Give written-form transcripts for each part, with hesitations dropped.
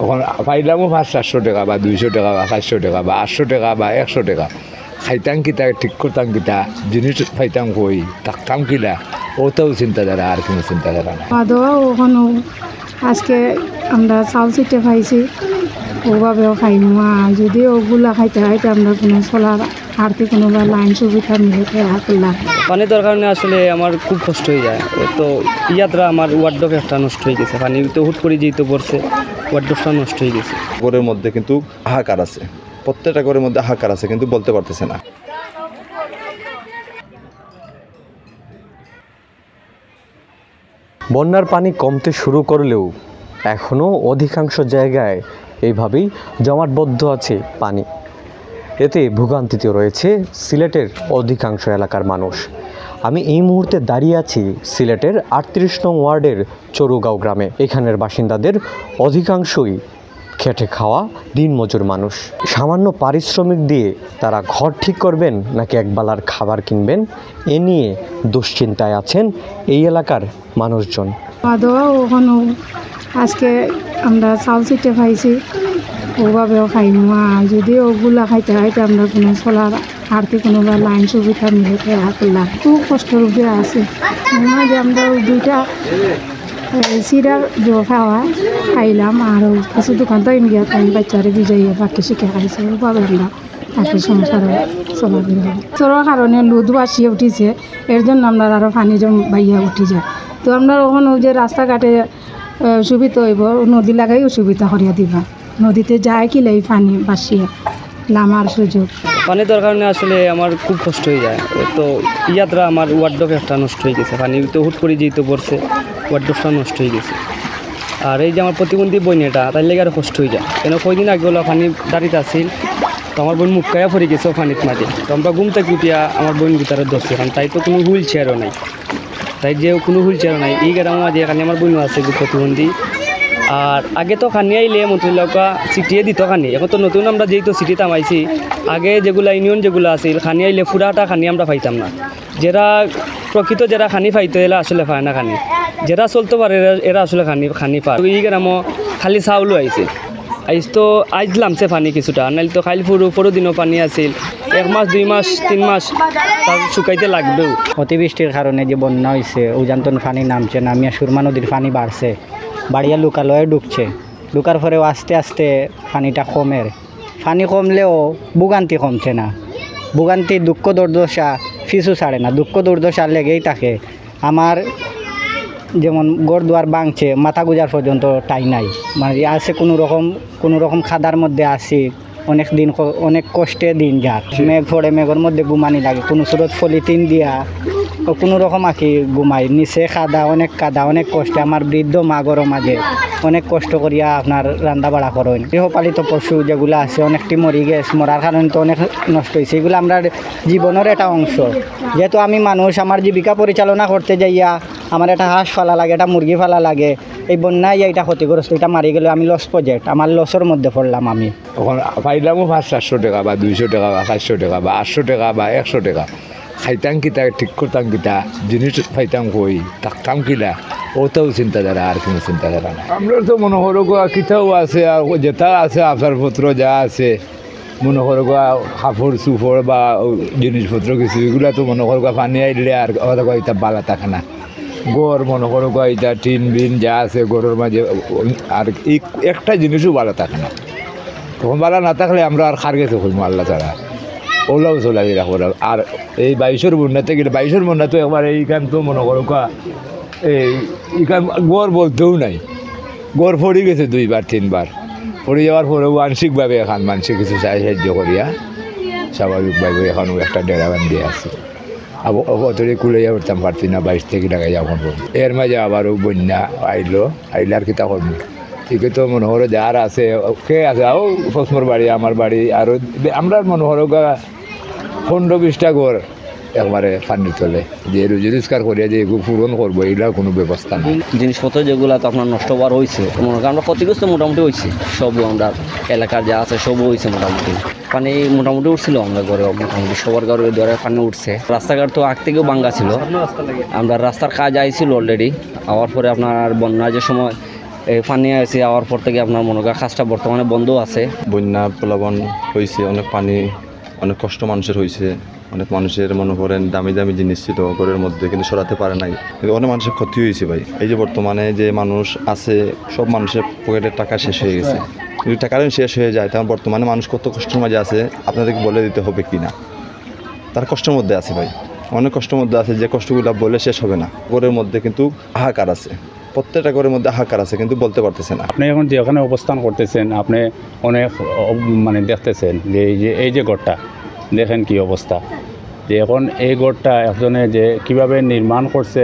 এখন পাইলামও 500-400 টাকা বা 200 টাকা বা 400 টাকা বা 800 টাকা বা 100 টাকা খাইতাম কিতা ঠিক করতাম কিতা জিনিস পাইতাম কই থাকতাম কিলা ওটাও চিন্তাধারা আর কোনো চিন্তাধারা না। খাওয়া ওখানেও আজকে আমরা চাউল চিটে খাইছি ওভাবেও খাইনি আর যদি ওগুলা খাইতে খাইতে আমরা কোনো চলার আর্থিক কোনোবা লাইন সুবিধা মিলে করলাম। পানি দরকার নেই আসলে আমার খুব কষ্ট হয়ে যায় তো ইয়াত্রা আমার ওয়ার্ডরোব একটা নষ্ট হয়ে গেছে পানি তো হুট করে যেতে পড়ছে ওয়ার্ডরোবটা নষ্ট হয়ে গেছে। ঘরের মধ্যে কিন্তু হাহাকার আছে, প্রত্যেকটা ঘরের মধ্যে হাহাকার আছে কিন্তু বলতে পারতেছে না। বন্যার পানি কমতে শুরু করলেও এখনও অধিকাংশ জায়গায় এইভাবেই জমাটবদ্ধ আছে পানি। এতে ভোগান্তিতে রয়েছে সিলেটের অধিকাংশ এলাকার মানুষ। আমি এই মুহূর্তে দাঁড়িয়ে আছি সিলেটের 38 নং ওয়ার্ডের চরুগাঁও গ্রামে। এখানের বাসিন্দাদের অধিকাংশই খেটে খাওয়া দিনমজুর মানুষ। সামান্য পারিশ্রমিক দিয়ে তারা ঘর ঠিক করবেন নাকি একবেলার খাবার কিনবেন এ নিয়ে দুশ্চিন্তায় আছেন এই এলাকার মানুষজন। খাওয়া ওখানেও আজকে আমরা চাউল চিটে খাইছি ওভাবেও খাইনি আর যদি ওগুলা খাইতে খাইতে আমরা কোনো চলার আর্থিক কোনোবা লাইন সুবিধা মিলে করলাম। খুব কষ্টের উপরে আছে যে আমরা দুইটা চিরার খাওয়া খাইলাম আর কিছু দোকান তো গিয়া তাই বাচ্চারে বিজাইয়ে বাকি শিখে খাইছে ওভাবে আমরা একটা সংসারে চলাফেরা চলার কারণে লুদ বাসিয়ে উঠিছে এর জন্য আমরা আরও পানি বাইয়া উঠি যায় তো আমরা ওখানে যে রাস্তাঘাটে সুবিধা হইব নদী লাগাই সুবিধা করিয়া দিবা নদীতে যায় কি লাই পানি বাসিয়ে নামার সুযোগ। পানি দরকার নেই আসলে আমার খুব কষ্ট হয়ে যায় তো ইয়াত্রা আমার ওয়ার্ডরোব একটা নষ্ট হয়ে গেছে পানি তো হুট করে যেতে পড়ছে ওয়ার্ডরোবটা নষ্ট হয়ে গেছে। আর এই যে আমার প্রতিবন্ধী বইনেটা তার লেগে আরও কষ্ট হয়ে যায় কেন কয়দিন আগে হলো পানি দাঁড়িয়ে আসছিল তো আমার বোন মুখ খাইয়া পড়ে গেছে পানির মাঝে তো আমরা ঘুম থেকে উঠিয়া আমার বোন ভিতরে ধরছে কারণ তাই তো কোনো হুইল চেয়ারও নাই তাই যে কোনো হুইল চেয়ারও নাই এই গ্রামের মাঝে এখানে আমার বোনও আছে প্রতিবন্ধী। আর আগে তো খানি আইলে মন্ত্রীলোকা চিঠিয়ে দিত খানি এখন তো নতুন আমরা যেই তো চিঠি থামাইছি আগে যেগুলা ইউনিয়ন যেগুলো আছিল খানি আইলে পুরাটা খানি আমরা পাইতাম না যারা প্রকৃত যারা খানি পাইতো এরা আসলে পায় না খানি যারা চলতে পারে এরা আসলে খানি পায়। এই গ্রামও খালি চাউলও আইছে আইস তো আইজ লামছে পানি কিছুটা নাইলে তো খালি পুরো দিনও পানি আছিল 1 মাস 2 মাস 3 মাস তার শুকাইতে লাগবেও। অতিবৃষ্টির কারণে যে বন্যা হয়েছে উজানতন পানি নামছে নামিয়া সুরমা নদীর পানি বাড়ছে বাড়িয়া লোকালয়ে ঢুকছে ঢুকার পরেও আস্তে আস্তে পানিটা কমের পানি কমলেও ভোগান্তি কমছে না ভোগান্তি দুঃখ দুর্দশা পিছু ছাড়ে না দুঃখ দুর্দশা লেগেই থাকে। আমার যেমন গড় দুয়ার ভাঙছে মাথা গুজার পর্যন্ত টাই নাই মানে আছে কোনো রকম খাদার মধ্যে আসি অনেক দিন অনেক কষ্টে দিন যার মেঘ পড়ে মেঘের মধ্যে ঘুমানি লাগে কোনো স্রোত পলিথিন দিয়া কোনো রকম আঁকি ঘুমাই নিচে অনেক কষ্টে আমার বৃদ্ধ মা গরম মাঝে অনেক কষ্ট করিয়া আপনার রান্না বাড়া করেন। গৃহপালিত পশু যেগুলো আছে অনেকটি মরি গেছে মরার কারণে তো অনেক নষ্ট হয়েছে এগুলো আমরা জীবনের একটা অংশ যেহেতু আমি মানুষ আমার জীবিকা পরিচালনা করতে যাইয়া আমার একটা হাঁস ফালা লাগে একটা মুরগি ফালা লাগে এই বন্যায় এটা ক্ষতিগ্রস্ত এটা মারি গেলে আমি লস প্রজেক্ট আমার লসের মধ্যে পড়লাম। আমি এখন পাইলামও 500-400 টাকা বা 200 টাকা বা 400 টাকা বা 800 টাকা বা 100 টাকা খাইতাম কিতা ঠিক করতাম কিতা জিনিস পাইতাম কই থাকতাম কিলা ওটাও চিন্তাধারা আর কোনো চিন্তাধারা না। আমরা তো মনে করো কিতাও আছে আর যেটা আছে আচারপত্র যা আছে মনে করো কাপড় চুপড় বা জিনিসপত্র কিছু এগুলো তো মনে করো পানি আইলে আর এটা বালা থাকে না গড় মনে করো এটা টিন বিন যা আছে গড়ের মাঝে আর একটা জিনিসও ভালো থাকে না তখন ভালো না থাকলে আমরা আর খার গেছে খুলবো আল্লাহ ছাড়া ওলাও চলাবি রাখবো আর এই 22-এর বন্যাতে গেলে 22-এর বন্যা তো একবার এইখান তো মনে করো এইখান গড় বলতেও নাই গড় পড়ে গেছে 2বার 3বার পড়ে যাওয়ার পরেও আংশিকভাবে এখন মানুষের কিছু সাহায্য করিয়া স্বাভাবিকভাবে এখনও একটা ডেরাবান দিয়ে আছে অতরে কুলাইয়া উঠতাম পারছি না 22 থেকে লাগাই এখন এর মাঝে আবারও বন্যা আইলে আর কিতা করবো ঠিক তো মনে হলো যার আছে কে আছে ফসমর বাড়ি আমার বাড়ি আরও আমরা মনে হলো 15-20টা ঘর একবারে পানির তলে যে রুজি রোজগার করিয়া যে পূরণ করবো এগুলার কোনো ব্যবস্থা নেই। জিনিসপত্র যেগুলো তো আপনার নষ্ট হওয়ার হয়েছে মনে করেন আমরা ক্ষতিগ্রস্ত মোটামুটি হয়েছে সব আমরা এলাকার যা আছে সবও হয়েছে মোটামুটি পানি মোটামুটি উঠছিল আমরা ঘরে মোটামুটি সবার ঘরে ধরে পানি উঠছে রাস্তাঘাট তো আগ থেকেও ভাঙ্গা ছিল আমরা রাস্তার কাজ আইছিল অলরেডি আওয়ার পরে আপনার বন্যার যে সময় এই পানি আসে আওয়ার পর থেকে আপনার মনে করেন কাজটা বর্তমানে বন্ধ আছে। বন্যা প্লাবন হয়েছে, অনেক পানি, অনেক কষ্ট মানুষের হয়েছে। অনেক মানুষের মনে করেন দামি দামি জিনিস ছিল ঘরের মধ্যে, কিন্তু সরাতে পারে নাই, কিন্তু অনেক মানুষের ক্ষতি হয়েছে ভাই। এই যে বর্তমানে যে মানুষ আছে, সব মানুষের পকেটের টাকা শেষ হয়ে গেছে। যদি টাকা শেষ হয়ে যায়, তখন বর্তমানে মানুষ কত কষ্টের মাঝে আছে আপনাদেরকে বলে দিতে হবে কি না। তার কষ্টের মধ্যে আছে ভাই, অনেক কষ্টের মধ্যে আছে, যে কষ্টগুলো বলে শেষ হবে না। ঘরের মধ্যে কিন্তু হাহাকার আছে, প্রত্যেকটা ঘরের মধ্যে হাহাকার আছে, কিন্তু বলতে পারতেছে না। আপনি এখন যেখানে অবস্থান করতেছেন, আপনি অনেক মানে দেখতেছেন যে এই যে ঘরটা দেখেন কি অবস্থা, যে এখন এই ঘরটা একজনে যে কিভাবে নির্মাণ করছে,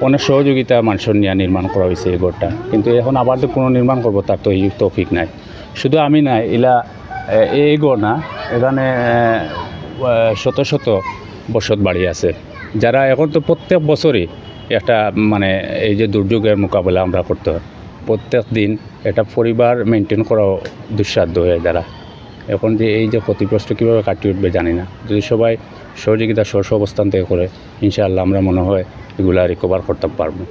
অনেক সহযোগিতা মানুষের নিয়ে নির্মাণ করা হয়েছে এই ঘরটা, কিন্তু এখন আবার তো কোনো নির্মাণ করবো তার তো এই তৌফিক নাই। শুধু আমি নাই, এই ঘর না, এখানে শত শত বসত বাড়ি আছে, যারা এখন তো প্রত্যেক বছরই একটা মানে এই যে দুর্যোগের মোকাবেলা আমরা করতে হয়, প্রত্যেক দিন একটা পরিবার মেনটেন করাও দুঃসাধ্য হয়ে যারা এখন যে এই যে ক্ষতিগ্রস্ত কীভাবে কাটিয়ে উঠবে জানি না। যদি সবাই সহযোগিতা স্ব অবস্থান থেকে করে, ইনশাআল্লাহ আমরা মনে হয় এগুলা রিকভার করতে পারবো।